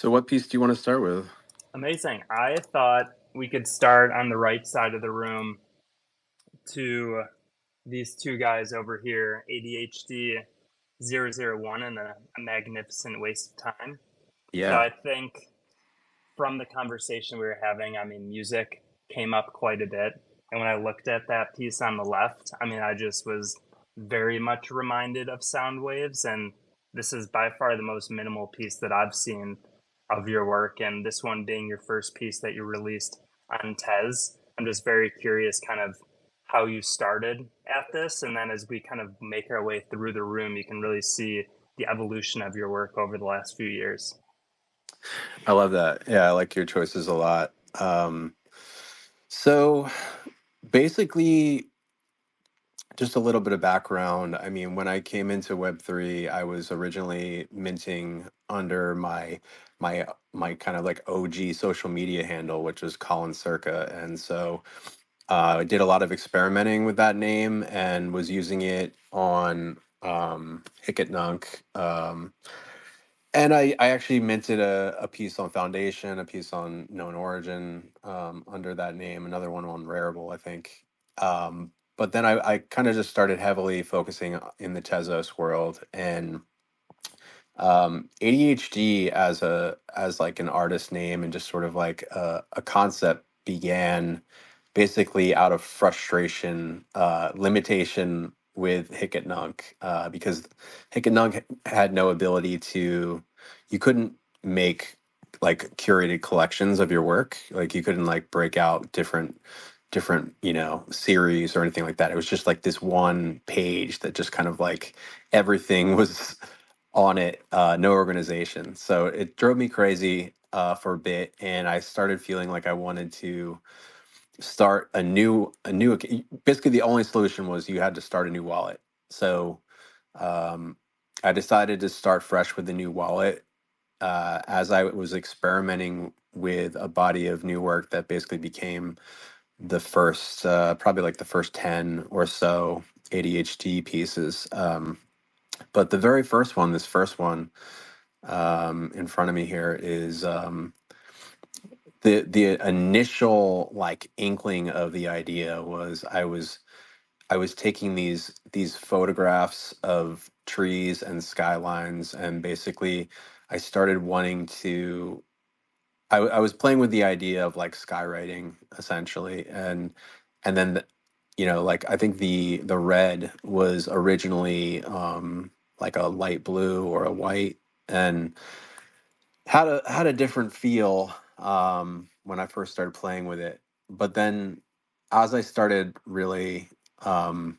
So what piece do you want to start with? Amazing. I thought we could start on the right side of the room to these two guys over here, ADHD 001 and a magnificent waste of time. So Yeah, I think from the conversation we were having, music came up quite a bit. And when I looked at that piece on the left, I just was very much reminded of sound waves. And this is by far the most minimal piece that I've seen of your work. And this one being your first piece that you released on Tez, I'm just very curious kind of how you started at this. And then as we kind of make our way through the room, you can really see the evolution of your work over the last few years. I love that. Yeah, I like your choices a lot. So basically, just a little bit of background. I mean, when I came into Web3, I was originally minting under my kind of like OG social media handle, which was Colin Circa, and so I did a lot of experimenting with that name and was using it on Hicketnunk. And I actually minted a piece on Foundation, a piece on Known Origin under that name, another one on Rarible, I think. But then I kind of just started heavily focusing in the Tezos world, and ADHD as like an artist name and just sort of like a concept began basically out of frustration, limitation with Hicketnunk, because Hicketnunk had no ability to, you couldn't make like curated collections of your work. Like you couldn't like break out different series or anything like that. It was just like this one page that just kind of like everything was on it, no organization. So it drove me crazy for a bit, and I started feeling like I wanted to start basically the only solution was you had to start a new wallet. So um, I decided to start fresh with a new wallet as I was experimenting with a body of new work that basically became the first, probably like the first 10 or so ADHD pieces. But the very first one, this first one in front of me here, is the initial like inkling of the idea was I was taking these photographs of trees and skylines, and basically I started wanting to. I was playing with the idea of like skywriting essentially, and then like I think the red was originally like a light blue or a white, and had a different feel when I first started playing with it. But then as I started really, um,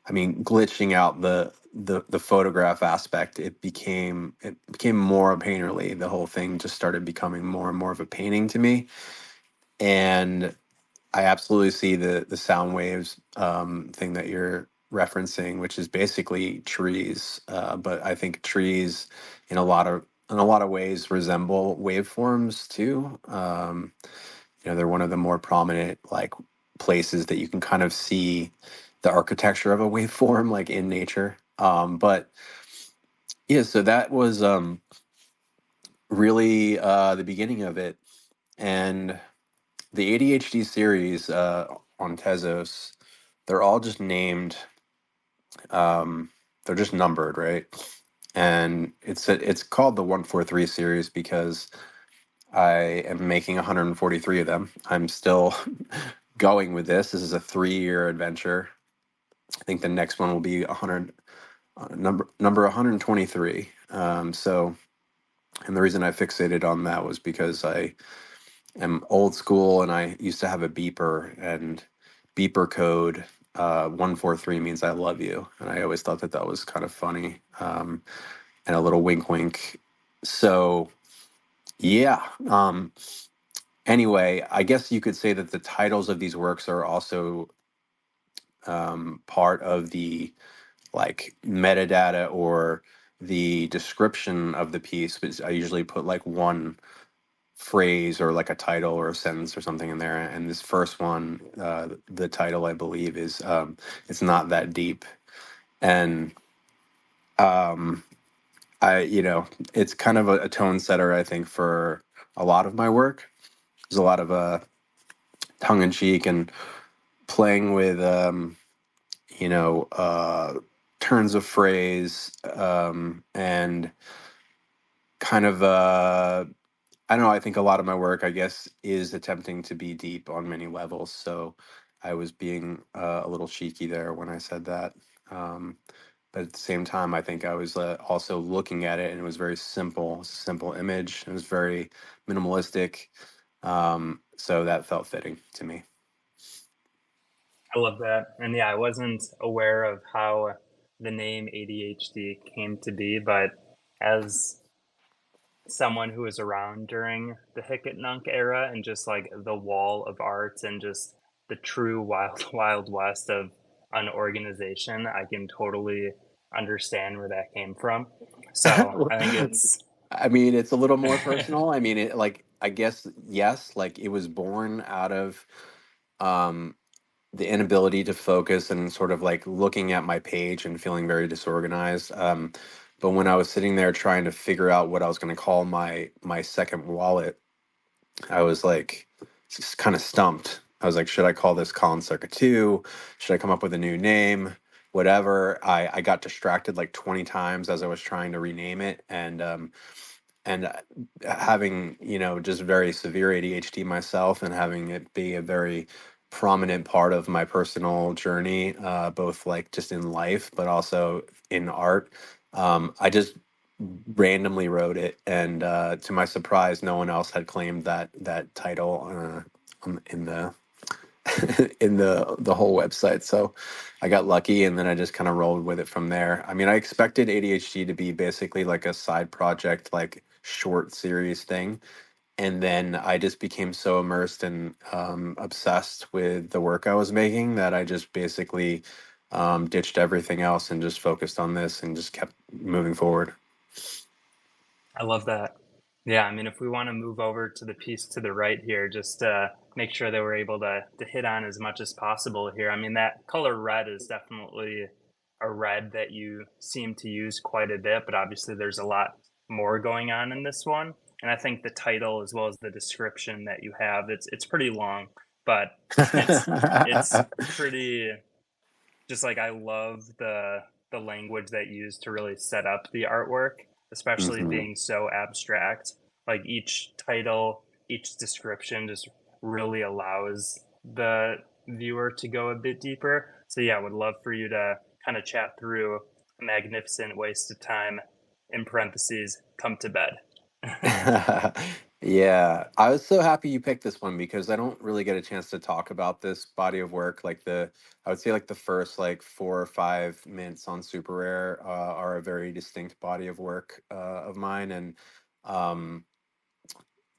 I mean, glitching out the photograph aspect, it became more painterly. The whole thing just started becoming more and more of a painting to me, and I absolutely see the sound waves thing that you're referencing, which is basically trees. But I think trees, in a lot of ways, resemble waveforms too. They're one of the more prominent like places that you can kind of see the architecture of a waveform, like in nature. But yeah, so that was really the beginning of it, and the ADHD series on Tezos, they're all just named. Um, they're just numbered, right? And it's called the 143 series because I am making 143 of them. I'm still going with this. This is a 3-year adventure. I think the next one will be 100, number 123. So, and the reason I fixated on that was because I am old school, and I used to have a beeper, and beeper code 143 means I love you, and I always thought that that was kind of funny, and a little wink wink. So yeah. Anyway, I guess you could say that the titles of these works are also part of the like metadata or the description of the piece, but I usually put like one phrase or like a title or a sentence or something in there. And this first one, the title I believe is "It's Not That Deep," and it's kind of a tone setter, I think, for a lot of my work. There's a lot of tongue in cheek and playing with, you know, turns of phrase, and kind of, I don't know. I think a lot of my work, I guess, is attempting to be deep on many levels. So I was being a little cheeky there when I said that. Um, but at the same time, I think I was also looking at it, and it was very simple. It's a simple image. It was very minimalistic. So that felt fitting to me. I love that. And yeah, I wasn't aware of how the name ADHD came to be, but as someone who was around during the Hickett Nunk era and just like the wall of art and just the true wild, wild west of an organization, I can totally understand where that came from. So I think it's, I mean, it's a little more personal. I mean, I guess, yes, like it was born out of um, the inability to focus and sort of like looking at my page and feeling very disorganized. But when I was sitting there trying to figure out what I was going to call my second wallet, I was like just kind of stumped. I was like, should I call this Colin Circa 2? Should I come up with a new name? Whatever. I got distracted like 20 times as I was trying to rename it. And having, just very severe ADHD myself and having it be a very prominent part of my personal journey, both like just in life, but also in art. I just randomly wrote it, and to my surprise, no one else had claimed that title in the in the whole website. So I got lucky, and then I just kind of rolled with it from there. I mean, I expected ADHD to be basically like a side project, like short series thing, and then I just became so immersed and obsessed with the work I was making that I just basically ditched everything else and just focused on this and just kept moving forward. I love that. Yeah, I mean, if we want to move over to the piece to the right here, just make sure that we're able to hit on as much as possible here. I mean, that color red is definitely a red that you seem to use quite a bit, but obviously there's a lot more going on in this one. And I think the title as well as the description that you have, it's pretty long, but it's pretty just like I love the language that you use to really set up the artwork, especially Mhm. being so abstract. Like each title, each description just really allows the viewer to go a bit deeper. So yeah, I would love for you to kind of chat through a magnificent waste of time in parentheses, come to bed. Yeah, I was so happy you picked this one because I don't really get a chance to talk about this body of work. I would say like the first like 4 or 5 minutes on Super Rare are a very distinct body of work of mine, and um,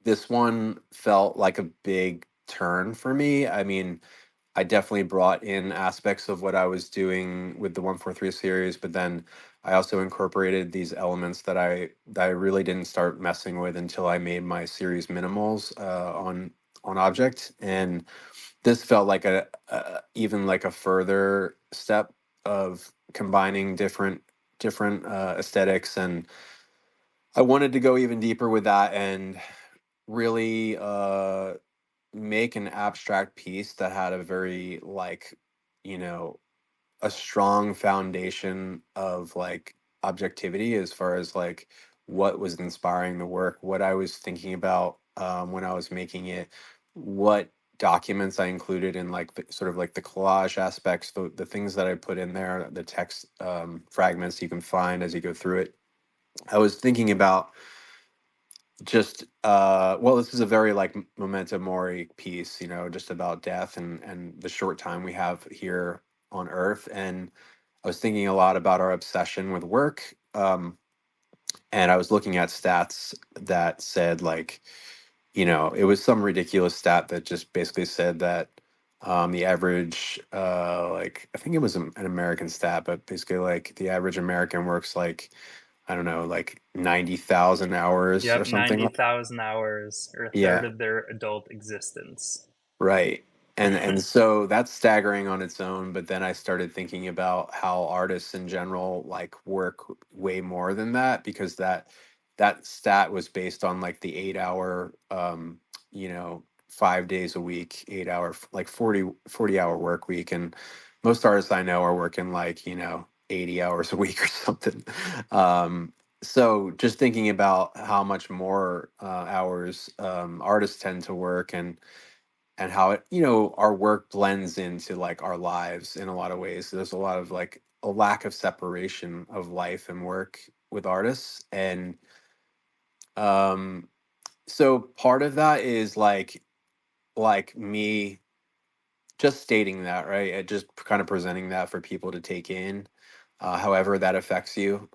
this one felt like a big turn for me. I mean, I definitely brought in aspects of what I was doing with the 143 series, but then I also incorporated these elements that I really didn't start messing with until I made my series minimals on Object, and this felt like a even like a further step of combining different aesthetics, and I wanted to go even deeper with that and really make an abstract piece that had a very like you know a strong foundation of like objectivity as far as like what was inspiring the work, what I was thinking about when I was making it, what documents I included in like sort of like the collage aspects, the things that I put in there, the text fragments you can find as you go through it. I was thinking about just well, this is a very like memento mori piece, just about death and the short time we have here on earth. And I was thinking a lot about our obsession with work, and I was looking at stats that said like, it was some ridiculous stat that just basically said that the average like I think it was an American stat, but basically like the average American works like, I don't know, like 90,000 hours or Yep, something. 90,000 hours or a third Yeah, of their adult existence. right. and so that's staggering on its own, but then I started thinking about how artists in general like work way more than that, because that stat was based on like the 8 hour, 5 days a week, 8 hour, like 40 hour work week. And most artists I know are working like 80 hours a week or something. um so just thinking about how much more hours artists tend to work, and how it, our work blends into like our lives in a lot of ways. There's a lot of like a lack of separation of life and work with artists. And um so part of that is like me just stating that, right? Just kind of presenting that for people to take in. However that affects you,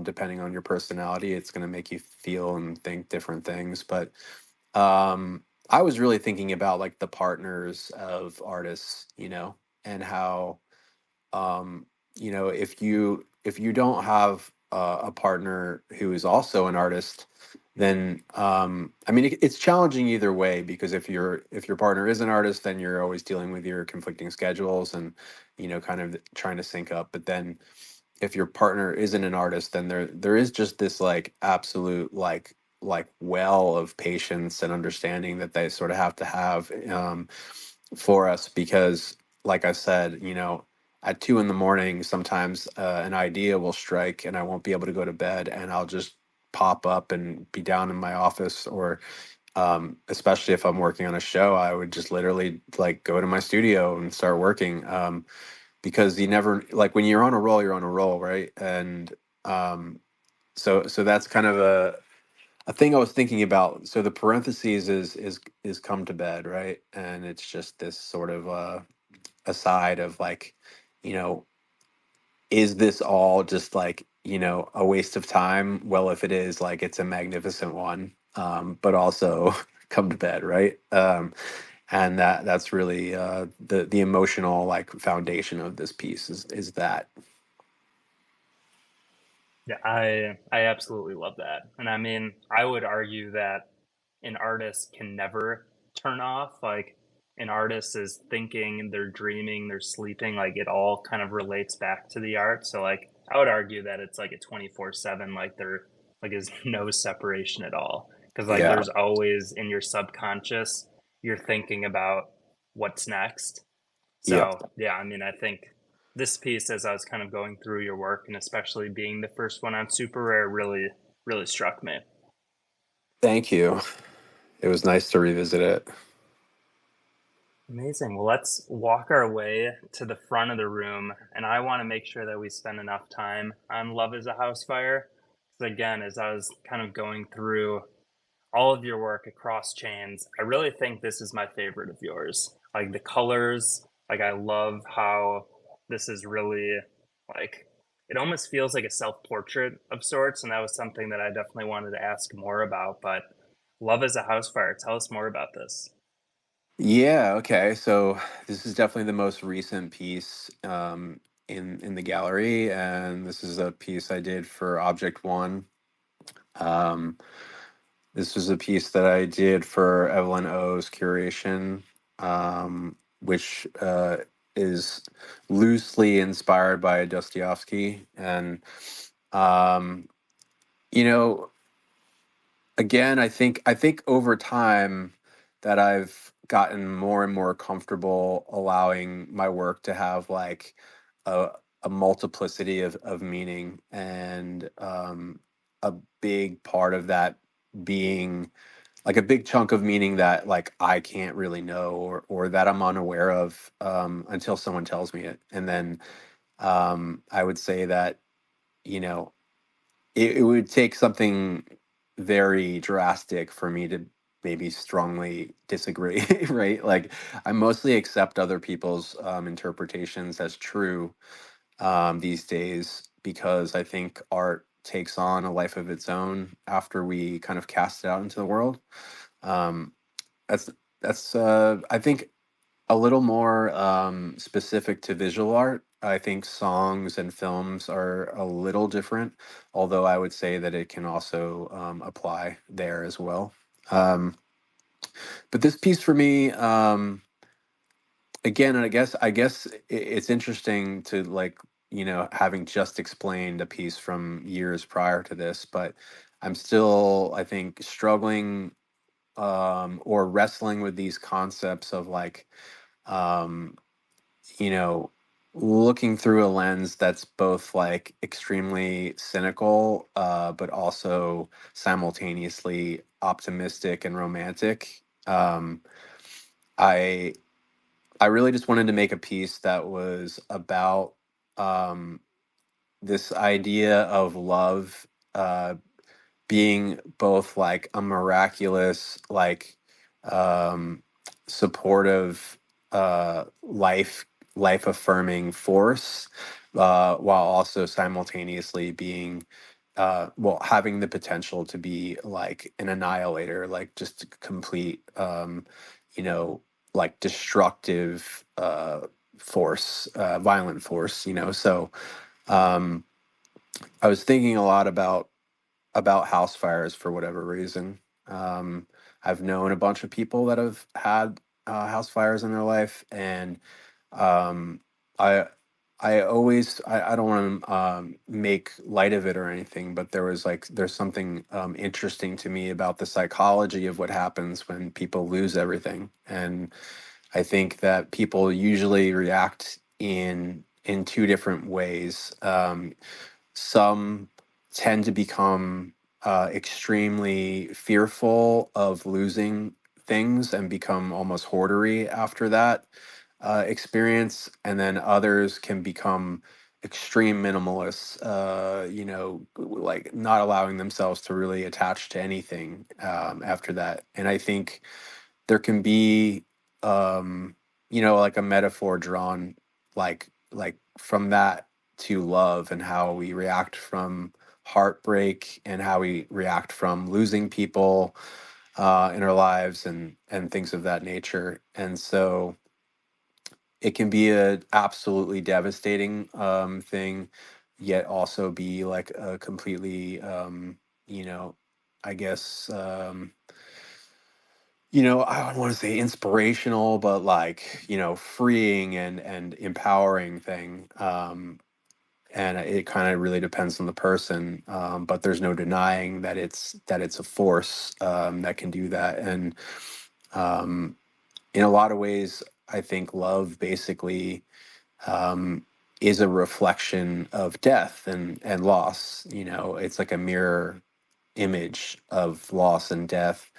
depending on your personality, it's going to make you feel and think different things. But I was really thinking about like the partners of artists, and how, um, if you don't have a partner who is also an artist, then I mean it's challenging either way, because if your partner is an artist, then you're always dealing with your conflicting schedules and kind of trying to sync up. But then if your partner isn't an artist, then there is just this like absolute like well of patience and understanding that they sort of have to have, for us, because like I said, at 2 in the morning, sometimes an idea will strike and I won't be able to go to bed, and I'll just pop up and be down in my office. Or especially if I'm working on a show, I would just literally like go to my studio and start working. Because you never, like, when you're on a roll, you're on a roll, right? And um so that's kind of a thing I was thinking about. So the parentheses is come to bed, right? And it's just this sort of aside of like, you know is this all just like, a waste of time? Well, if it is, like, it's a magnificent one. But also come to bed, right? And that's really the emotional like foundation of this piece is that. Yeah, I absolutely love that. And I mean, I would argue that an artist can never turn off. Like an artist is thinking, they're dreaming, they're sleeping, like it all kind of relates back to the art. So like I would argue that it's like a 24/7, like there like is no separation at all. Because like Yeah. there's always in your subconscious, you're thinking about what's next. Yep. So yeah, I mean, I think this piece, as I was kind of going through your work, and especially being the first one on Super Rare, really, really struck me. Thank you. It was nice to revisit it. Amazing. Well, let's walk our way to the front of the room, and I want to make sure that we spend enough time on Love is a House Fire. Because again, as I was kind of going through all of your work across chains, I really think this is my favorite of yours. Like the colors, like I love how this is really like it almost feels like a self-portrait of sorts, and that was something that I definitely wanted to ask more about. But Love is a House Fire. Tell us more about this. Yeah, okay. So this is definitely the most recent piece in the gallery, and this is a piece I did for Object One. Um, this was a piece that I did for Evelyn O's curation, which is loosely inspired by Dostoevsky. And um, you know, again, I think over time that I've gotten more and more comfortable allowing my work to have like a, a multiplicity of meaning, and a big part of that being like a big chunk of meaning that like I can't really know, or that I'm unaware of, until someone tells me it. And then I would say that, you know it would take something very drastic for me to maybe strongly disagree, right? Like, I mostly accept other people's interpretations as true these days, because I think art takes on a life of its own after we kind of cast it out into the world. Um, that's I think a little more specific to visual art. I think songs and films are a little different, although I would say that it can also apply there as well. Um, but this piece for me, again, and I guess it's interesting to like, having just explained a piece from years prior to this, but I'm still, I think, struggling, or wrestling with these concepts of like, um you know, looking through a lens that's both like extremely cynical, but also simultaneously optimistic and romantic. I I really just wanted to make a piece that was about, um, this idea of love, being both like a miraculous, like, um supportive, life affirming force, while also simultaneously being, well, having the potential to be like an annihilator, like just a complete, you know like destructive, force, violent force, so, um I was thinking a lot about house fires for whatever reason. Um, I've known a bunch of people that have had, house fires in their life, and, um, I I don't want to, make light of it or anything, but there's something, interesting to me about the psychology of what happens when people lose everything, and I think that people usually react in two different ways. Some tend to become, extremely fearful of losing things and become almost hoardery after that, experience, and then others can become extreme minimalists, like not allowing themselves to really attach to anything, after that. And I think there can be, um like a metaphor drawn, like from that to love, and how we react from heartbreak, and how we react from losing people, in our lives, and things of that nature. And so it can be a absolutely devastating, thing, yet also be like a completely, you know I guess, I don't want to say inspirational, but like, freeing and empowering thing. And it kind of really depends on the person. But there's no denying that it's a force, that can do that. And, um, in a lot of ways, I think love basically, um, is a reflection of death and loss. It's like a mirror image of loss and death,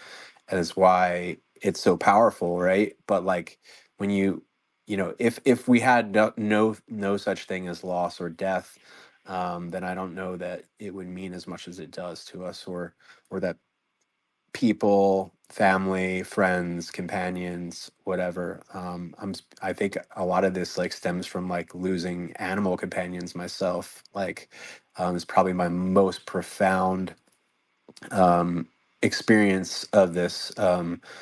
and is why it's so powerful, right? But like, when if we had no such thing as loss or death, then I don't know that it would mean as much as it does to us, or that people, family, friends, companions, whatever. I think a lot of this like stems from like losing animal companions myself. Like, it's probably my most profound, um, experience of this, with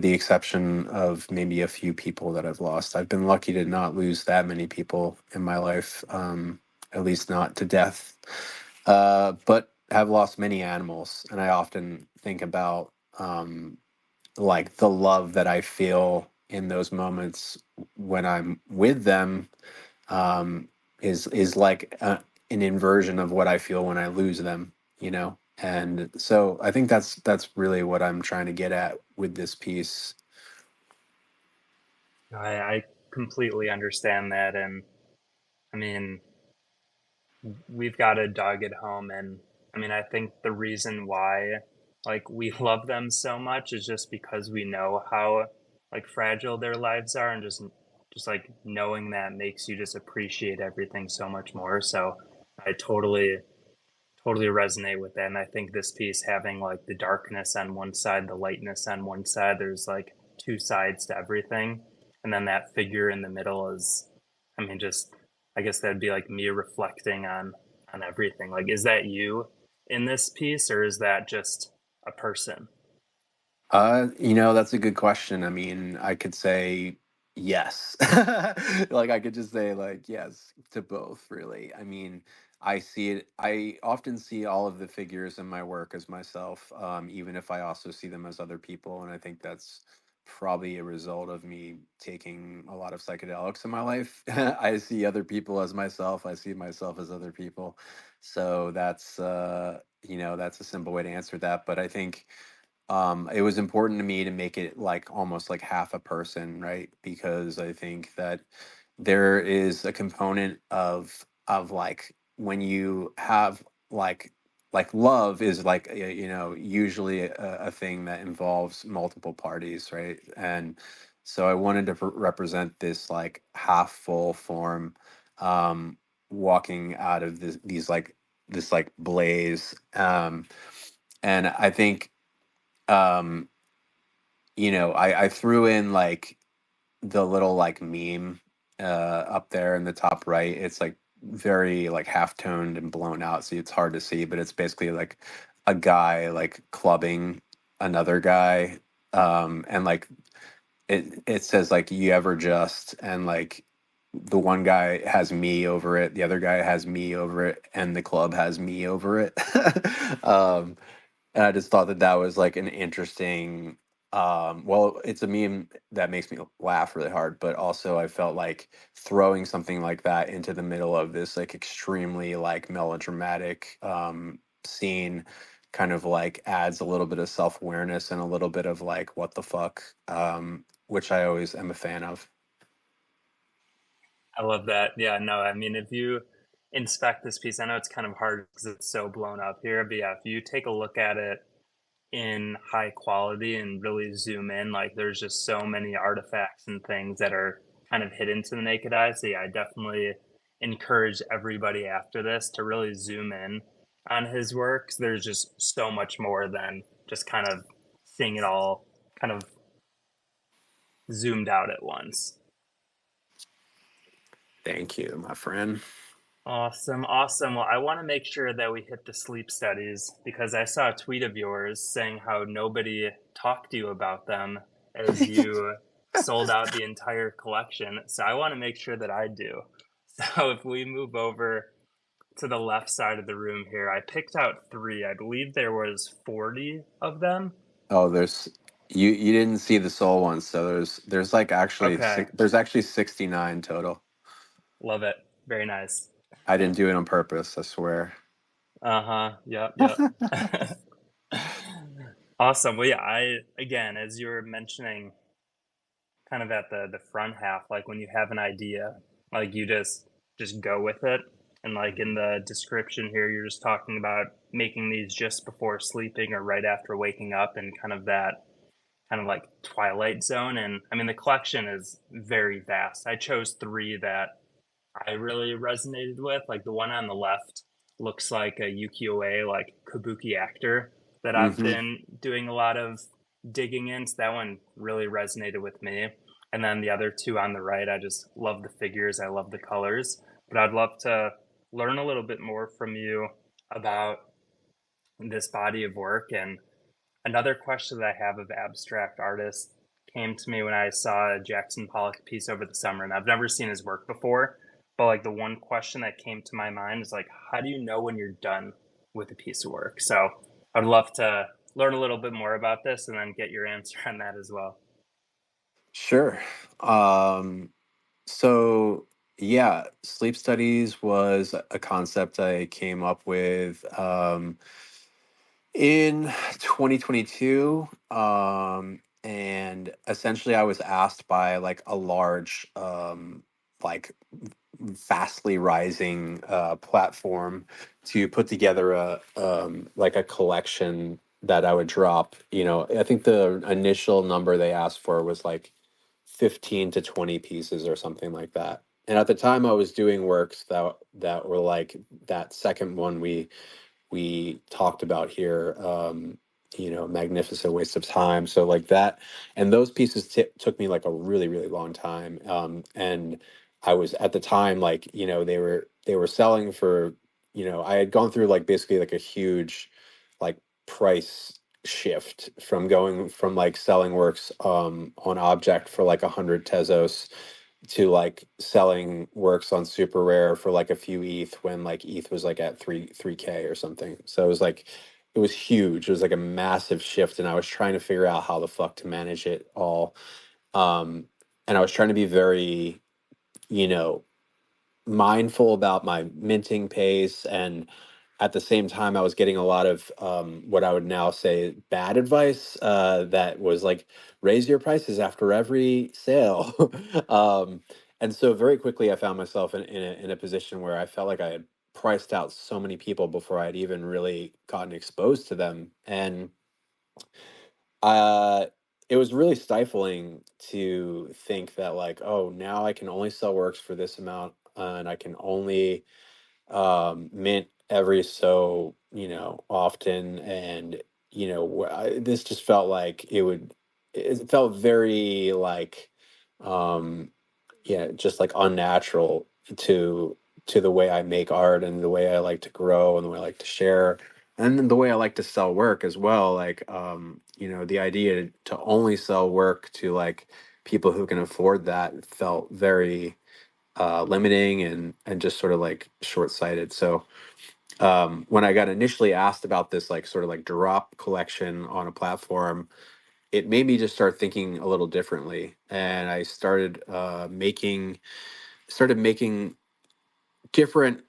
the exception of maybe a few people that I've lost. I've been lucky to not lose that many people in my life, at least not to death, but have lost many animals. And I often think about, like the love that I feel in those moments when I'm with them, um, is like, an inversion of what I feel when I lose them, And so I think that's really what I'm trying to get at with this piece. I completely understand that, and I mean, we've got a dog at home, and I mean, I think the reason why like we love them so much is just because we know how like fragile their lives are, and just like knowing that makes you just appreciate everything so much more. So I totally resonate with that. And I think this piece having like the darkness on one side, the lightness on one side, there's like two sides to everything. And then that figure in the middle is, I mean, just, I guess that'd be like me reflecting on everything. Like, is that you in this piece, or is that just a person? That's a good question. I mean, I could say yes. Like, I could just say like yes to both, really. I mean, I often see all of the figures in my work as myself, even if I also see them as other people, and I think that's probably a result of me taking a lot of psychedelics in my life. I see other people as myself. I see myself as other people. So that's that's a simple way to answer that. But I think it was important to me to make it like almost like half a person, right? Because I think that there is a component of like when you have like love is like usually a thing that involves multiple parties, right? And so I wanted to represent this like half full form, um walking out of this like blaze, and I think um I threw in like the little like meme up there in the top right. It's like very like half toned and blown out, so it's hard to see, but it's basically like a guy like clubbing another guy, and like it says like you ever just, and like the one guy has me over it, the other guy has me over it, and the club has me over it. um and I just thought that that was like an interesting, well, it's a meme that makes me laugh really hard, but also I felt like throwing something like that into the middle of this like extremely like melodramatic scene kind of like adds a little bit of self-awareness and a little bit of like what the fuck, which I always am a fan of. I love that. Yeah, no, I mean, if you inspect this piece, I know it's kind of hard because it's so blown up here, but yeah, if you take a look at it in high quality and really zoom in, like there's just so many artifacts and things that are kind of hidden to the naked eye. So yeah, I definitely encourage everybody after this to really zoom in on his works. There's just so much more than just kind of seeing it all kind of zoomed out at once. Thank you, my friend. Awesome, awesome. Well, I want to make sure that we hit the sleep studies because I saw a tweet of yours saying how nobody talked to you about them as you sold out the entire collection. So I want to make sure that I do. So if we move over to the left side of the room here, I picked out three. I believe there was 40 of them. Oh, you didn't see the soul one, so there's like actually Okay, there's actually 69 total. love it. Very nice. I didn't do it on purpose, I swear. Uh-huh. Yep, yep. Awesome. Well, yeah, I again, as you were mentioning kind of at the front half, like when you have an idea, like you just go with it. And like in the description here, you're just talking about making these just before sleeping or right after waking up, and kind of that kind of like twilight zone. And I mean, the collection is very vast. I chose three that I really resonated with. Like the one on the left looks like a ukiyo-e, like kabuki actor that I've Hmm. been doing a lot of digging into. That one really resonated with me. And then the other two on the right, I just love the figures. I love the colors. But I'd love to learn a little bit more from you about this body of work. And another question that I have of abstract artists came to me when I saw a Jackson Pollock piece over the summer, and I've never seen his work before. But like the one question that came to my mind is like, how do you know when you're done with a piece of work? So I'd love to learn a little bit more about this and then get your answer on that as well. Sure. Um, so yeah, sleep studies was a concept I came up with in 2022. And essentially I was asked by like a large like fastly rising platform to put together a like a collection that I would drop. I think the initial number they asked for was like 15 to 20 pieces or something like that. And at the time I was doing works that were like that second one we talked about here, magnificent waste of time, so like that. And those pieces took me like a really really long time, and I was at the time like they were selling for, I had gone through like basically like a huge like price shift from going from like selling works on object for like 100 tezos to like selling works on super rare for like a few ETH when like ETH was like at three K or something. So it was like it was huge. It was like a massive shift, and I was trying to figure out how the fuck to manage it all. Um, and I was trying to be very, you know, mindful about my minting pace, and at the same time I was getting a lot of what I would now say bad advice, that was like raise your prices after every sale. And so very quickly I found myself in a position where I felt like I had priced out so many people before I'd even really gotten exposed to them. And uh it was really stifling to think that, like, oh, now I can only sell works for this amount, and I can only mint every so, often. And this just felt like it felt very like, um yeah, just like unnatural to the way I make art and the way I like to grow and the way I like to share, and then the way I like to sell work as well. Like, the idea to only sell work to like people who can afford that felt very limiting and just sort of like short-sighted. So when I got initially asked about this like sort of like drop collection on a platform, it made me just start thinking a little differently, and I started making different,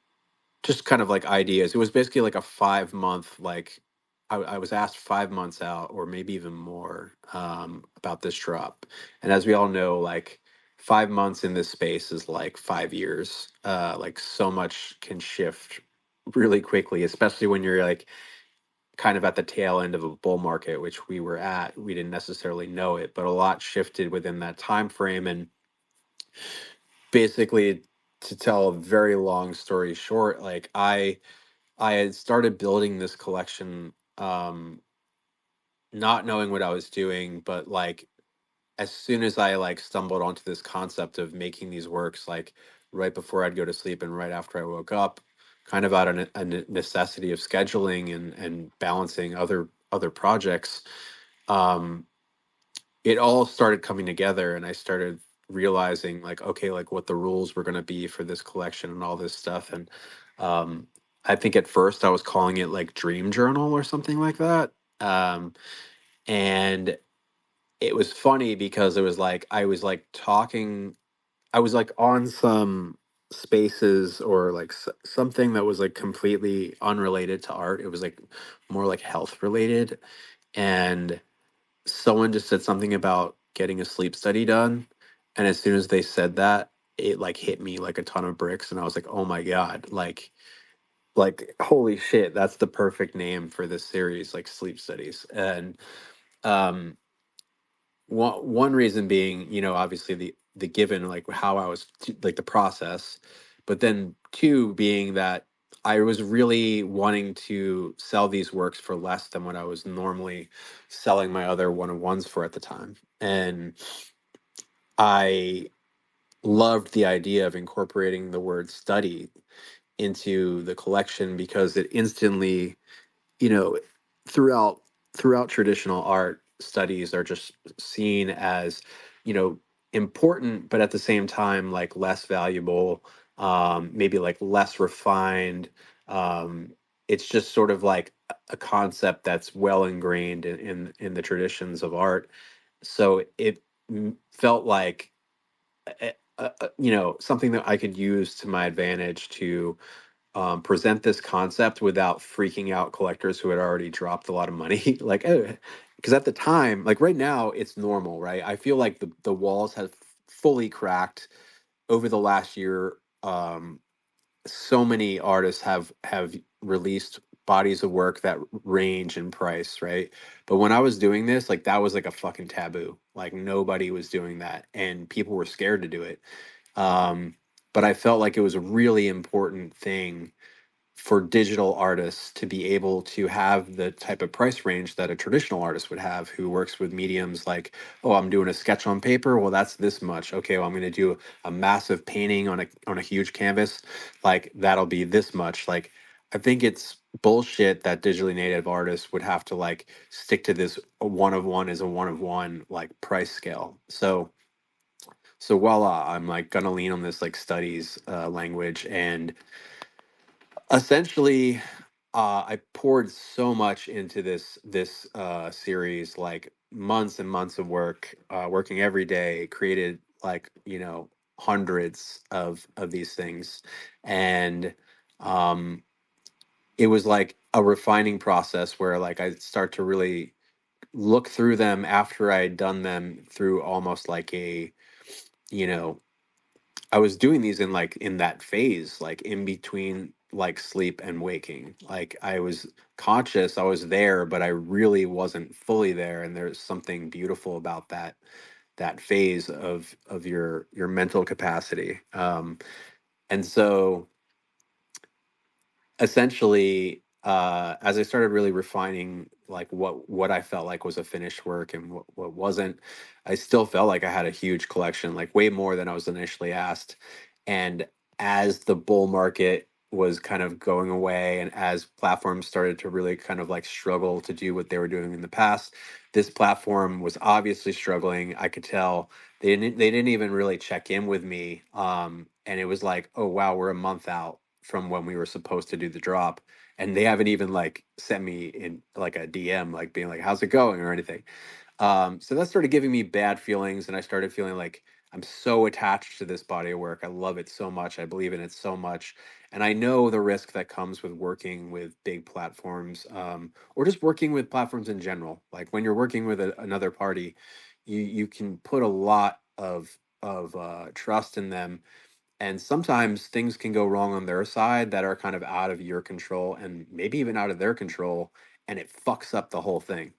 just kind of like ideas. It was basically like a 5 month, like I was asked 5 months out or maybe even more, about this drop. And as we all know, like 5 months in this space is like 5 years. Like so much can shift really quickly, especially when you're like kind of at the tail end of a bull market, which we were at. We didn't necessarily know it, but a lot shifted within that time frame. And basically, to tell a very long story short, like I had started building this collection, not knowing what I was doing, but like as soon as I like stumbled onto this concept of making these works, like right before I'd go to sleep and right after I woke up, kind of out of a necessity of scheduling and balancing other projects, um, it all started coming together, and I started realizing, like, okay, like what the rules were going to be for this collection and all this stuff. And um I think at first I was calling it like dream journal or something like that. Um and it was funny because it was like I was like on some spaces or like something that was like completely unrelated to art. It was like more like health related, and someone just said something about getting a sleep study done, and as soon as they said that, it like hit me like a ton of bricks, and I was like, oh my god, like holy shit, that's the perfect name for this series, like sleep studies. And um one reason being, obviously the given, like how I was like the process, but then two being that I was really wanting to sell these works for less than what I was normally selling my other one-on-ones for at the time. And I loved the idea of incorporating the word study into the collection because it instantly, you know throughout traditional art, studies are just seen as, you know important, but at the same time like less valuable, maybe like less refined. It's just sort of like a concept that's well ingrained in the traditions of art. So it felt like something that I could use to my advantage to present this concept without freaking out collectors who had already dropped a lot of money. Like, because at the time, like right now, it's normal, right? I feel like the walls have fully cracked over the last year. So many artists have released bodies of work that range in price, right? But when I was doing this, like that was like a fucking taboo. Like nobody was doing that, and people were scared to do it. Um, but I felt like it was a really important thing for digital artists to be able to have the type of price range that a traditional artist would have, who works with mediums like, oh, I'm doing a sketch on paper, well that's this much. Okay, well I'm going to do a massive painting on a huge canvas, like that'll be this much. Like I think it's bullshit that digitally native artists would have to like stick to this a one of one is a one of one like price scale. So voila, I'm like gonna lean on this like studies language, and essentially I poured so much into this series, like months and months of work, working every day, created like, hundreds of these things. And um it was like a refining process where like I start to really look through them after I had done them through almost like you know, I was doing these in like in that phase, like in between like sleep and waking. Like I was conscious, I was there, but I really wasn't fully there. And there's something beautiful about that phase of your mental capacity. And so essentially, as I started really refining like what I felt like was a finished work and what wasn't, I still felt like I had a huge collection, like way more than I was initially asked. And as the bull market was kind of going away, and as platforms started to really kind of like struggle to do what they were doing in the past, this platform was obviously struggling. I could tell they didn't even really check in with me. And it was like, oh wow, we're a month out from when we were supposed to do the drop, and they haven't even like sent me in like a DM like being like how's it going or anything. So that started giving me bad feelings, and I started feeling like I'm so attached to this body of work. I love it so much. I believe in it so much. And I know the risk that comes with working with big platforms, or just working with platforms in general. Like when you're working with another party, you can put a lot of trust in them, and sometimes things can go wrong on their side that are kind of out of your control and maybe even out of their control, and it fucks up the whole thing.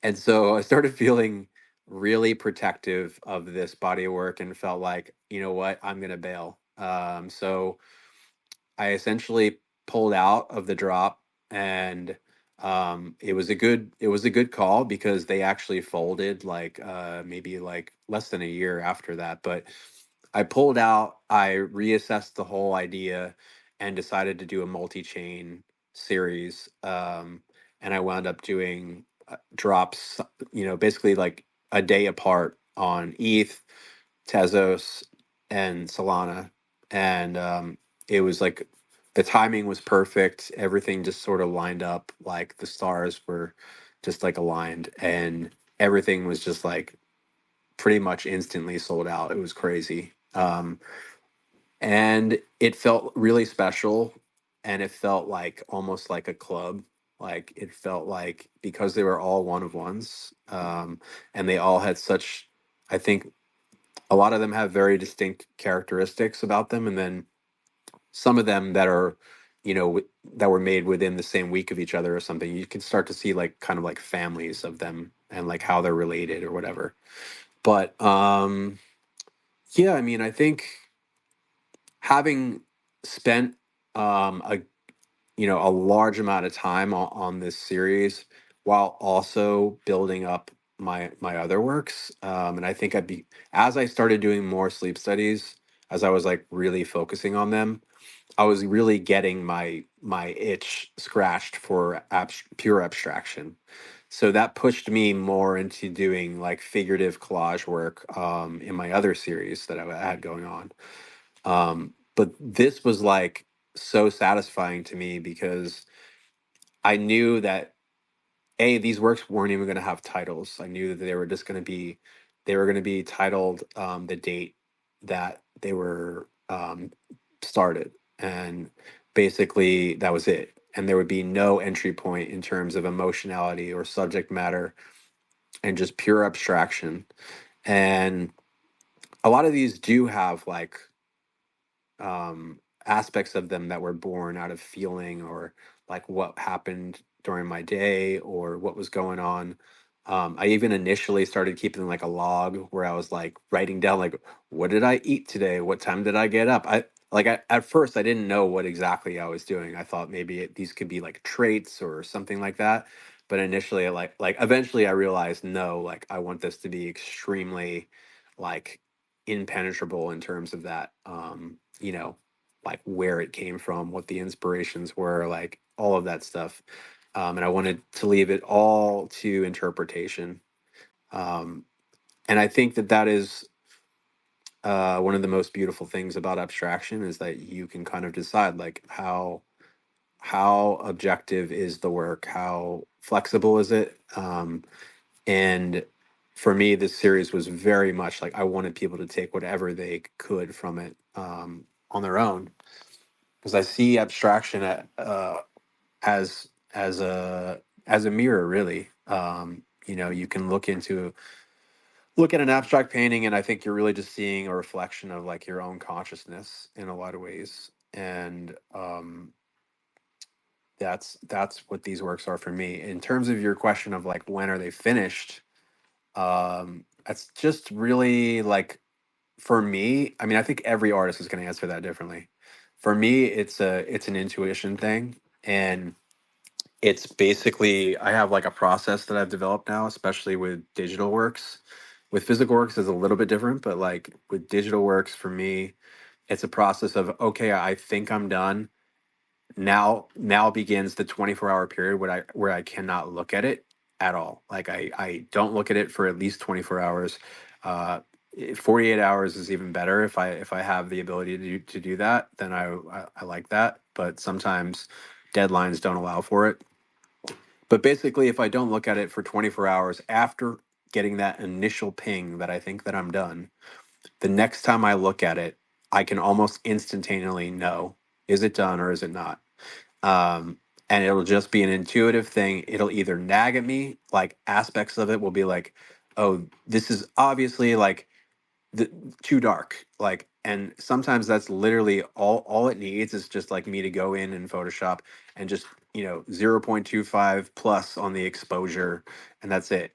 And so I started feeling really protective of this body of work and felt like, you know what, I'm going to bail. So I essentially pulled out of the drop, and it was a good call because they actually folded like maybe like less than a year after that. But I pulled out, I reassessed the whole idea, and decided to do a multi-chain series. And I wound up doing drops, basically like a day apart on ETH, Tezos, and Solana. And it was like the timing was perfect. Everything just sort of lined up, like the stars were just like aligned, and everything was just like pretty much instantly sold out. It was crazy. And it felt really special, and it felt like almost like a club. Like it felt like because they were all one of ones, and they all had such, I think a lot of them have very distinct characteristics about them, and then some of them that are that were made within the same week of each other or something. You can start to see like kind of like families of them and like how they're related or whatever. But yeah, I mean, I think having spent a a large amount of time on this series while also building up my other works, and I think I'd be as I started doing more sleep studies, as I was like really focusing on them, I was really getting my itch scratched for pure abstraction. So that pushed me more into doing like figurative collage work in my other series that I had going on. But this was like so satisfying to me because I knew that these works weren't even going to have titles. I knew that they were going to be titled the date that they were started, and basically that was it. And there would be no entry point in terms of emotionality or subject matter, and just pure abstraction. And a lot of these do have like aspects of them that were born out of feeling, or like what happened during my day or what was going on. I even initially started keeping like a log where I was like writing down like what did I eat today? What time did I get up? At first I didn't know what exactly I was doing. I thought maybe these could be like traits or something like that. But initially, like eventually I realized no, like I want this to be extremely like impenetrable in terms of that like where it came from, what the inspirations were, like all of that stuff. And I wanted to leave it all to interpretation. um, and I think that is one of the most beautiful things about abstraction, is that you can kind of decide like how objective is the work? How flexible is it? And for me, this series was very much like I wanted people to take whatever they could from it on their own, because I see abstraction as a mirror, really. You can look at an abstract painting, and I think you're really just seeing a reflection of like your own consciousness in a lot of ways. And that's what these works are for me. In terms of your question of like when are they finished, that's just really like, for me, I mean, I think every artist is going to answer that differently. For me, it's an intuition thing, and it's basically I have like a process that I've developed now, especially with digital works. With physical works is a little bit different, but like with digital works for me, it's a process of, okay, I think I'm done. Now begins the 24-hour period where I cannot look at it at all. Like I don't look at it for at least 24 hours. 48 hours is even better if I have the ability to do that, then I like that. But sometimes deadlines don't allow for it. But basically, if I don't look at it for 24 hours after getting that initial ping that I think that I'm done, the next time I look at it, I can almost instantaneously know, is it done or is it not? um, and it'll just be an intuitive thing. It'll either nag at me, like aspects of it will be like, oh, this is obviously like the, too dark. Like, and sometimes that's literally all it needs is just like me to go in Photoshop and just 0.25 plus on the exposure, and that's it.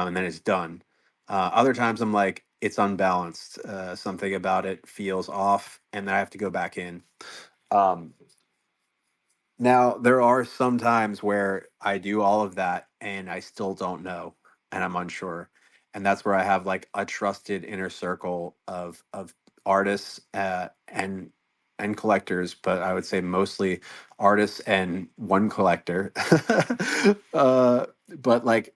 And then it's done. Other times I'm like, it's unbalanced. Something about it feels off, and then I have to go back in. Um, Now, there are some times where I do all of that and I still don't know and I'm unsure. And that's where I have like a trusted inner circle of artists and collectors, but I would say mostly artists and one collector. uh, but like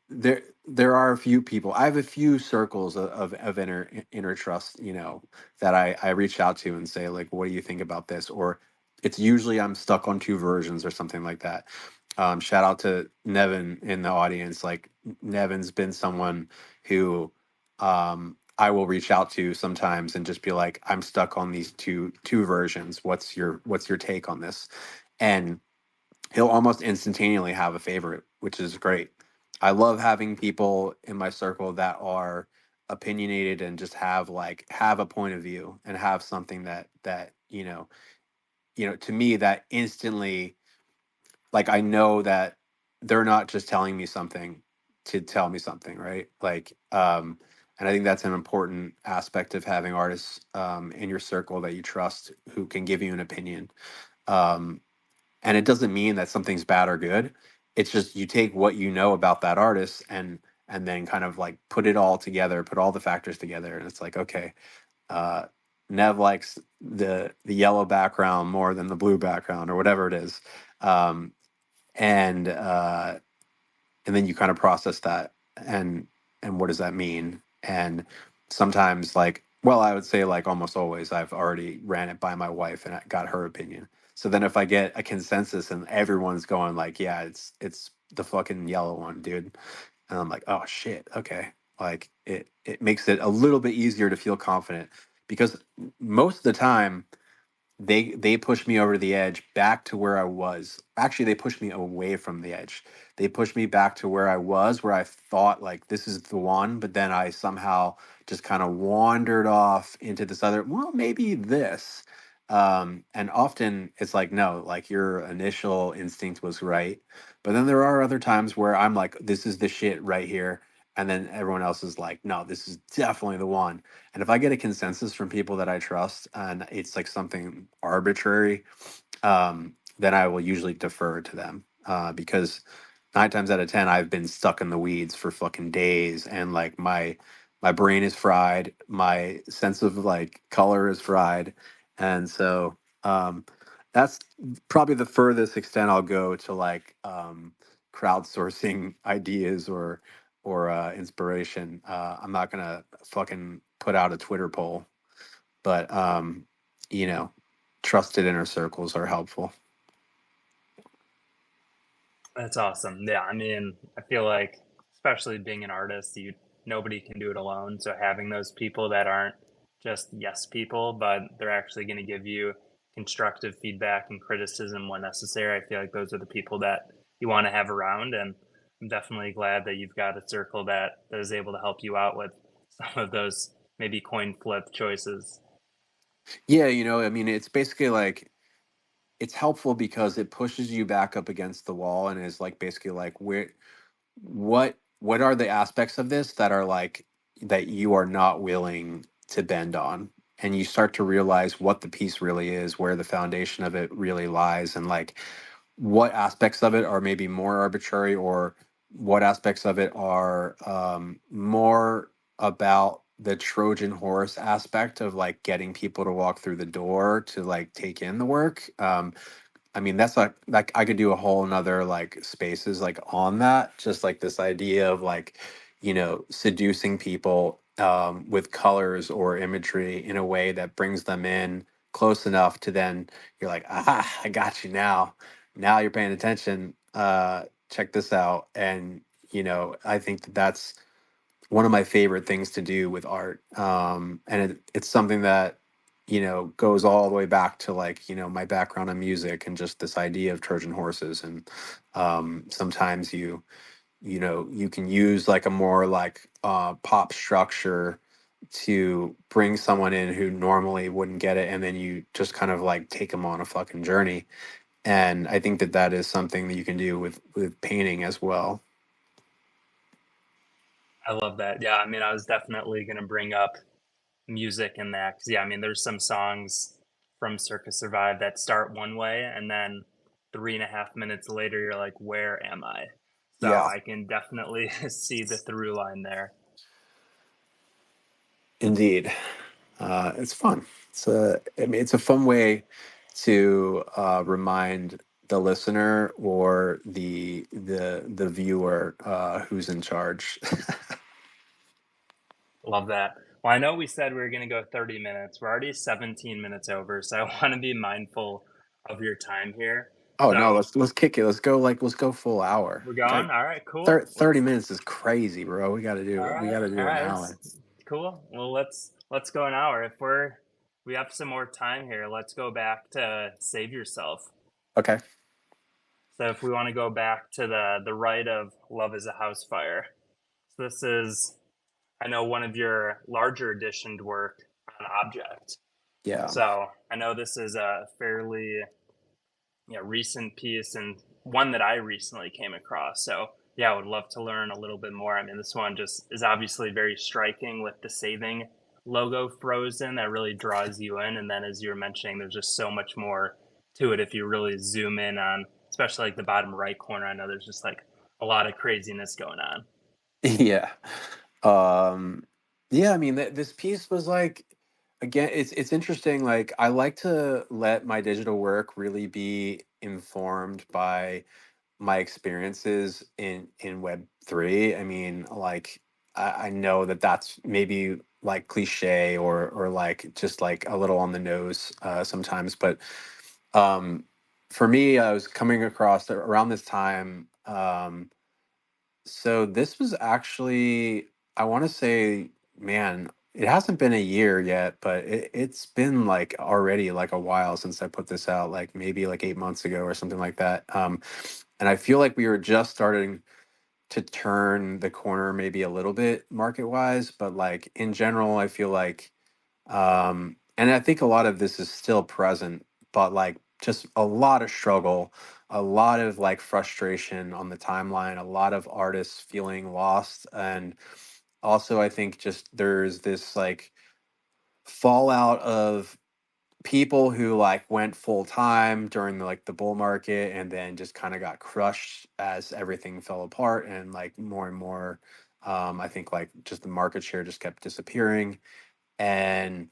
there are a few people. I have a few circles of inner trust, that I reach out to and say like, what do you think about this? Or it's usually I'm stuck on two versions or something like that. Shout out to Nevin in the audience. Like Nevin's been someone who I will reach out to sometimes and just be like, I'm stuck on these two versions. What's your take on this? And he'll almost instantaneously have a favorite, which is great. I love having people in my circle that are opinionated and just have a point of view and have something that to me that instantly, like, I know that they're not just telling me something to tell me something, right? Like, and I think that's an important aspect of having artists in your circle that you trust who can give you an opinion. um, and it doesn't mean that something's bad or good. It's just you take what you know about that artist and then kind of like put it all together, put all the factors together, and it's like, okay, uh, Nev likes the yellow background more than the blue background or whatever it is, um, and uh, and then you kind of process that and what does that mean? And sometimes, like, well, I would say like almost always, I've already ran it by my wife and I got her opinion. So then if I get a consensus and everyone's going like, yeah, it's the fucking yellow one, dude, and I'm like, oh shit, okay. Like it makes it a little bit easier to feel confident because most of the time they pushed me over the edge back to where I was. Actually, they pushed me away from the edge. They pushed me back to where I was, where I thought like this is the one, but then I somehow just kind of wandered off into this other, well, maybe this. And often it's like, no, like your initial instinct was right. But then there are other times where I'm like, this is the shit right here. And then everyone else is like, no, this is definitely the one. And if I get a consensus from people that I trust and it's like something arbitrary, then I will usually defer to them because 9 times out of 10, I've been stuck in the weeds for fucking days and like my brain is fried, my sense of like color is fried. And so that's probably the furthest extent I'll go to like crowdsourcing ideas or inspiration. I'm not gonna fucking put out a Twitter poll, but you know, trusted inner circles are helpful. That's awesome. Yeah, I mean, I feel like, especially being an artist, you nobody can do it alone. So having those people that aren't just yes people, but they're actually going to give you constructive feedback and criticism when necessary, I feel like those are the people that you want to have around. And I'm definitely glad that you've got a circle that is able to help you out with some of those maybe coin flip choices. Yeah, I mean, it's basically like it's helpful because it pushes you back up against the wall and is like basically like what are the aspects of this that are like that you are not willing to bend on, and you start to realize what the piece really is, where the foundation of it really lies, and like what aspects of it are maybe more arbitrary, or what aspects of it are more about the Trojan horse aspect of like getting people to walk through the door to like take in the work. I mean, that's like I could do a whole nother like spaces like on that, just like this idea of like, seducing people with colors or imagery in a way that brings them in close enough to then you're like, aha, I got you now. Now you're paying attention. Check this out. And, I think that that's one of my favorite things to do with art. And it's something that, goes all the way back to like, my background in music and just this idea of Trojan horses. And sometimes you can use like a more like pop structure to bring someone in who normally wouldn't get it. And then you just kind of like take them on a fucking journey. And I think that that is something that you can do with painting as well. I love that. Yeah, I mean, I was definitely going to bring up music in that because yeah, I mean, there's some songs from Circus Survive that start one way and then 3.5 minutes later you're like, where am I? So Yeah, I can definitely see the through line there. indeed. It's fun. I mean, it's a fun way to remind the listener or the viewer who's in charge. Love that. Well, I know we said we were going to go 30 minutes. We're already 17 minutes over, so I want to be mindful of your time here. Oh no, So let's kick it. Let's go full hour. we're going. All right, cool. 30 minutes is crazy, bro. We got to do All an right, hour. cool. Well, let's go an hour. If we have some more time here, let's go back to Save Yourself. Okay. So if we want to go back to the right of Love is a House Fire. So this is, I know, one of your larger editioned work on Object. Yeah. So I know this is a fairly, recent piece and one that I recently came across. So yeah, I would love to learn a little bit more. I mean, this one just is obviously very striking with the saving logo frozen that really draws you in. And then as you were mentioning, there's just so much more to it if you really zoom in on, especially like the bottom right corner. I know there's just like a lot of craziness going on. Yeah. Um, yeah, I mean, this piece was like, again, it's interesting. Like, I like to let my digital work really be informed by my experiences in Web3. I mean, like, I know that that's maybe like cliche or like just like a little on the nose sometimes, but um, for me, I was coming across around this time. So this was actually, I want to say, man, it hasn't been a year yet, but it's been like already like a while since I put this out, like maybe like 8 months ago or something like that. And I feel like we were just starting to turn the corner maybe a little bit market wise, but like in general, I feel like and I think a lot of this is still present, but like just a lot of struggle, a lot of like frustration on the timeline, a lot of artists feeling lost. And also, I think just there's this like fallout of people who like went full time during the bull market and then just kind of got crushed as everything fell apart, and like more and more I think like just the market share just kept disappearing. And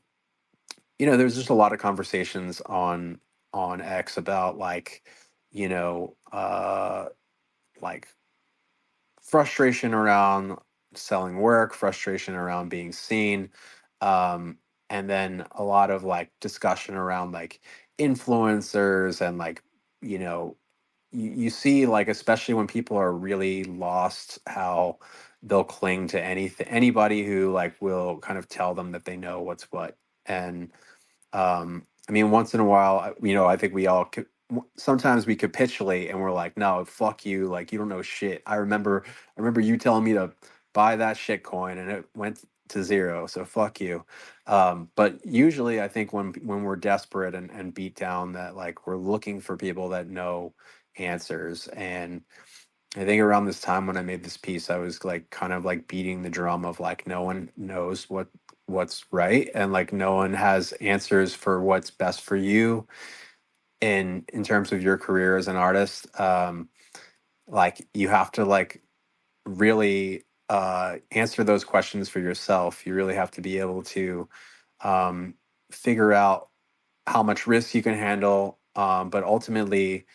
there's just a lot of conversations on X about like, you know, uh, like frustration around selling work, frustration around being seen, um, and then a lot of like discussion around like influencers and like, you know, you see, like, especially when people are really lost, how they'll cling to anything, anybody who like will kind of tell them that they know what's what. And I mean, once in a while, I think we all sometimes we capitulate and we're like, no, fuck you, like you don't know shit. I remember you telling me to buy that shit coin and it went to zero, so fuck you. But usually, I think when we're desperate and beat down, that like we're looking for people that know answers. And I think around this time when I made this piece, I was like kind of like beating the drum of like no one knows what's right, and like no one has answers for what's best for you in terms of your career as an artist. Like you have to like really answer those questions for yourself. You really have to be able to um, figure out how much risk you can handle. But ultimately,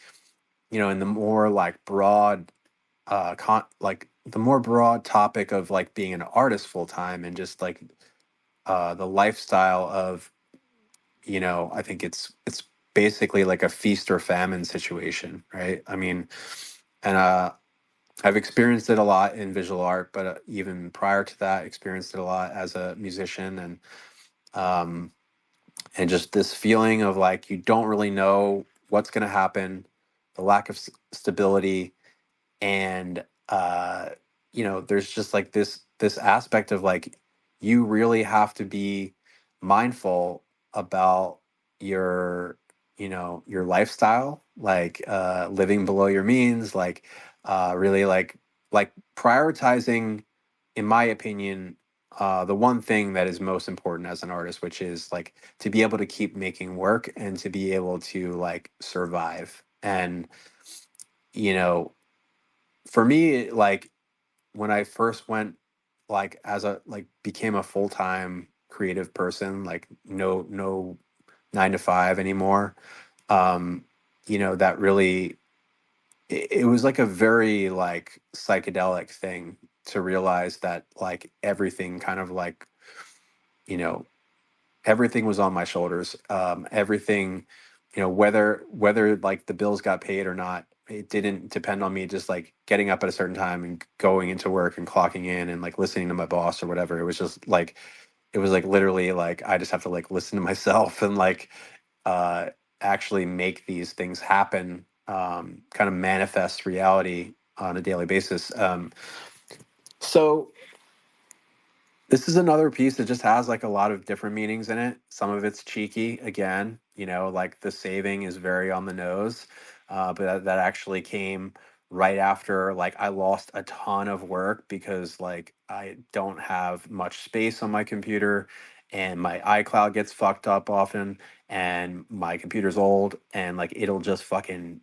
in the more like broad like the more broad topic of like being an artist full time, and just like the lifestyle of, I think it's basically like a feast or famine situation, right? I mean, and I've experienced it a lot in visual art, but even prior to that, experienced it a lot as a musician. Um and just this feeling of like you don't really know what's going to happen, the lack of stability. And there's just like this aspect of like you really have to be mindful about your your lifestyle, like living below your means, like really like prioritizing, in my opinion, the one thing that is most important as an artist, which is like to be able to keep making work and to be able to like survive. And you know for me, like when I first went, like as a like became a full-time creative person, like no 9 to 5 anymore. um that really, it was like a very like psychedelic thing to realize that like everything kind of like, you know everything was on my shoulders. Everything, whether like the bills got paid or not, it didn't depend on me just like getting up at a certain time and going into work and clocking in and like listening to my boss or whatever. It was just like, it was like literally like I just have to like listen to myself and like uh actually make these things happen, kind of manifest reality on a daily basis. So this is another piece that just has like a lot of different meanings in it. Some of it's cheeky, again, like the saving is very on the nose. But that actually came right after like I lost a ton of work because like I don't have much space on my computer, and my iCloud gets fucked up often, and my computer's old, and like it'll just fucking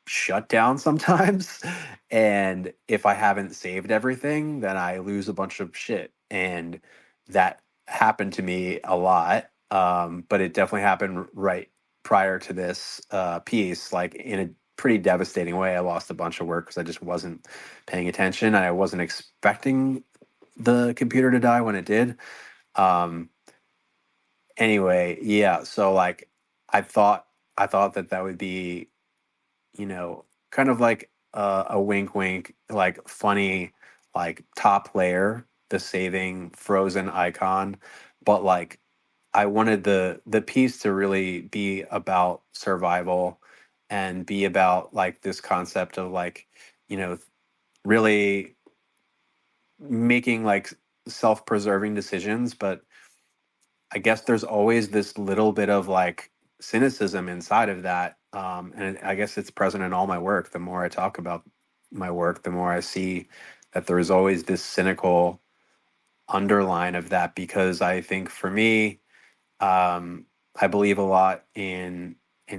shut down sometimes. And if I haven't saved everything, then I lose a bunch of shit. And that happened to me a lot. But it definitely happened right prior to this piece, like in a pretty devastating way. I lost a bunch of work because I just wasn't paying attention. And I wasn't expecting the computer to die when it did. Um, anyway, yeah. So like, I thought I thought that that would be, kind of like a wink, wink, like funny, like top layer, the saving frozen icon. But like, I wanted the piece to really be about survival and be about like this concept of like, you know, really making like self-preserving decisions. But I guess there's always this little bit of like cynicism inside of that. And I guess it's present in all my work. The more I talk about my work, the more I see that there is always this cynical underline of that, because I think for me, I believe a lot in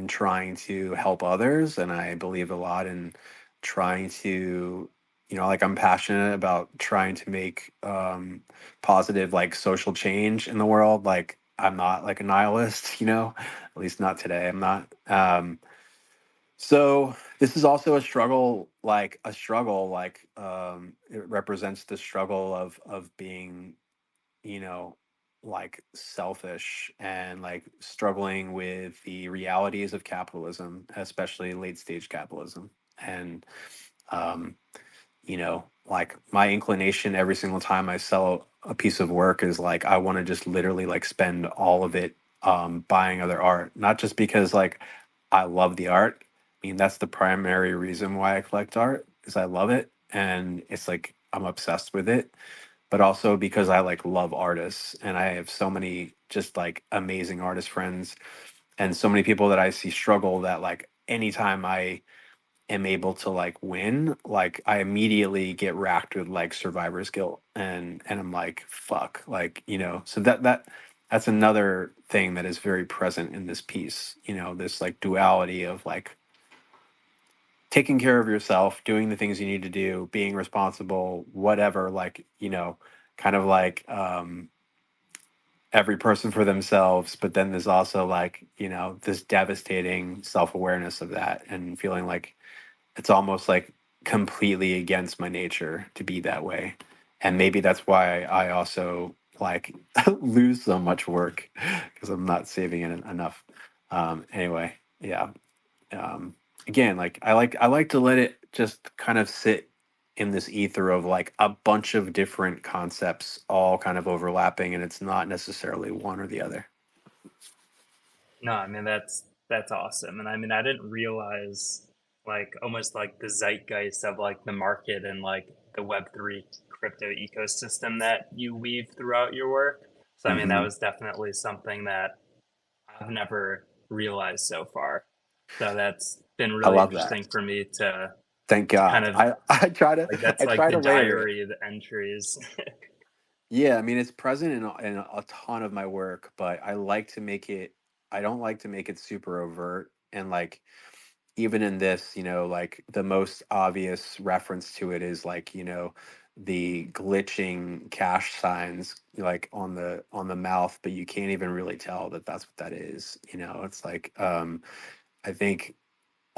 trying to help others, and I believe a lot in trying to, like I'm passionate about trying to make positive like social change in the world. Like I'm not like a nihilist, at least not today. I'm not. So this is also a struggle, like it represents the struggle of being, you know, like selfish and like struggling with the realities of capitalism, especially late stage capitalism. And um, like my inclination every single time I sell a piece of work is like I want to just literally like spend all of it buying other art, not just because like I love the art. I mean, that's the primary reason why I collect art is I love it and it's like I'm obsessed with it, but also because I like love artists and I have so many just like amazing artist friends and so many people that I see struggle that like anytime I am able to like win, like I immediately get racked with like survivor's guilt and I'm like, fuck, like, so that's another thing that is very present in this piece, this like duality of like taking care of yourself, doing the things you need to do, being responsible, whatever, like, kind of like every person for themselves, but then there's also like, this devastating self-awareness of that and feeling like it's almost like completely against my nature to be that way. And maybe that's why I also like lose so much work because I'm not saving it enough. Anyway, yeah. Um, Again, like I like to let it just kind of sit in this ether of like a bunch of different concepts all kind of overlapping and it's not necessarily one or the other. No, I mean that's awesome. And I mean I didn't realize like almost like the zeitgeist of like the market and like the web3 crypto ecosystem that you weave throughout your work. So I mean that Hmm. was definitely something that I've never realized so far. So that's been I really love that. interesting for me Thank to kind God. of I try to like that's I like try the to layer it. diary, the entries. Yeah, I mean it's present in a ton of my work, but I don't like to make it super overt and like even in this, like the most obvious reference to it is like, the glitching cash signs like on the mouth, but you can't even really tell that that's what that is. It's like I think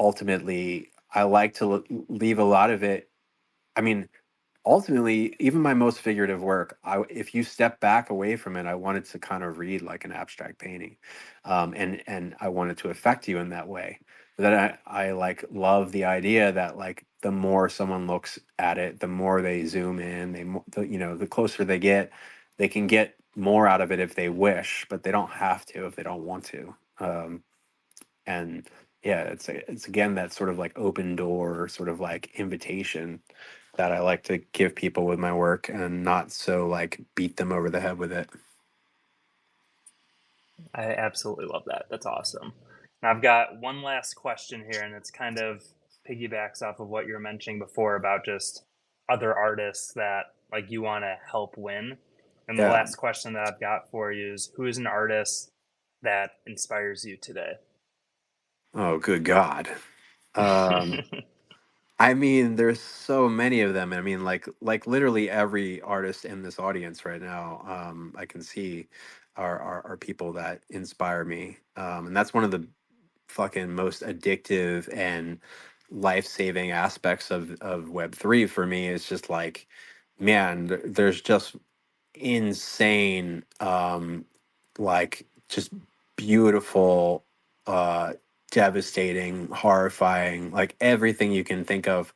ultimately I like to leave a lot of it. I mean, ultimately, even my most figurative work, if you step back away from it, I want it to kind of read like an abstract painting, and I want it to affect you in that way. But then I like love the idea that like the more someone looks at it, the more they zoom in, the closer they get, they can get more out of it if they wish, but they don't have to if they don't want to. And yeah, it's again that sort of like open door sort of like invitation that I like to give people with my work and not so like beat them over the head with it. I absolutely love that. That's awesome. Now I've got one last question here, and it's kind of piggybacks off of what you were mentioning before about just other artists that like you want to help win. And the Yeah. last question that I've got for you is who is an artist that inspires you today? Oh, good God. Um, I mean, there's so many of them. I mean, like literally every artist in this audience right now, I can see are people that inspire me. And that's one of the fucking most addictive and life-saving aspects of Web3 for me is just like, man, there's just insane like just beautiful uh devastating, horrifying, like everything you can think of,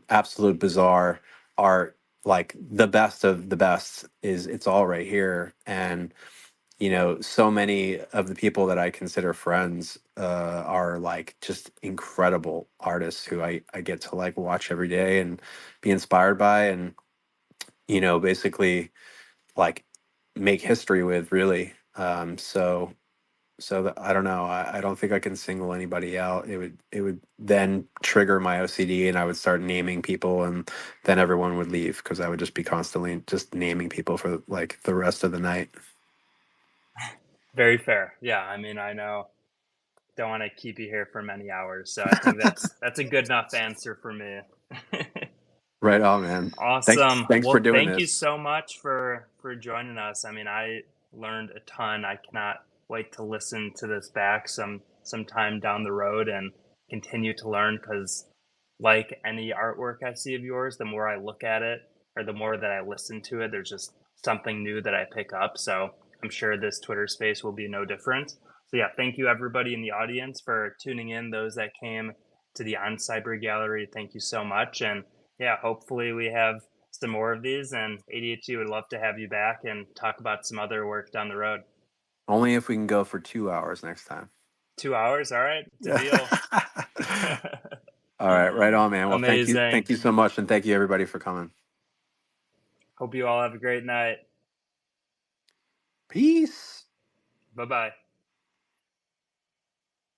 absolute bizarre art, like the best of the best is it's all right here. And so many of the people that I consider friends are like just incredible artists who I get to like watch every day and be inspired by and basically like make history with really. I don't know. I don't think I can single anybody out. It would then trigger my OCD and I would start naming people and then everyone would leave because I would just be constantly just naming people for like the rest of the night. Very fair. Yeah, I mean I know don't want to keep you here for many hours, so I think that's a good enough answer for me. Right on, man. Thanks Awesome. thanks for Well, doing thank you this. so much for joining us. I mean, I learned a ton. I cannot wait to listen to this back sometime down the road and continue to learn because like any artwork I see of yours, the more I look at it or the more that I listen to it, there's just something new that I pick up. So, I'm sure this Twitter space will be no different. So yeah, thank you everybody in the audience for tuning in, those that came to the oncyber gallery. Thank you so much. And yeah, hopefully we have some more of these, and ADHD would love to have you back and talk about some other work down the road. Only if we can go for 2 hours next time. 2 hours, all right, it's a Yeah. deal. All right, right on, man. Well, Amazing. thank you so much, and thank you everybody for coming. Hope you all have a great night. Peace. Bye bye.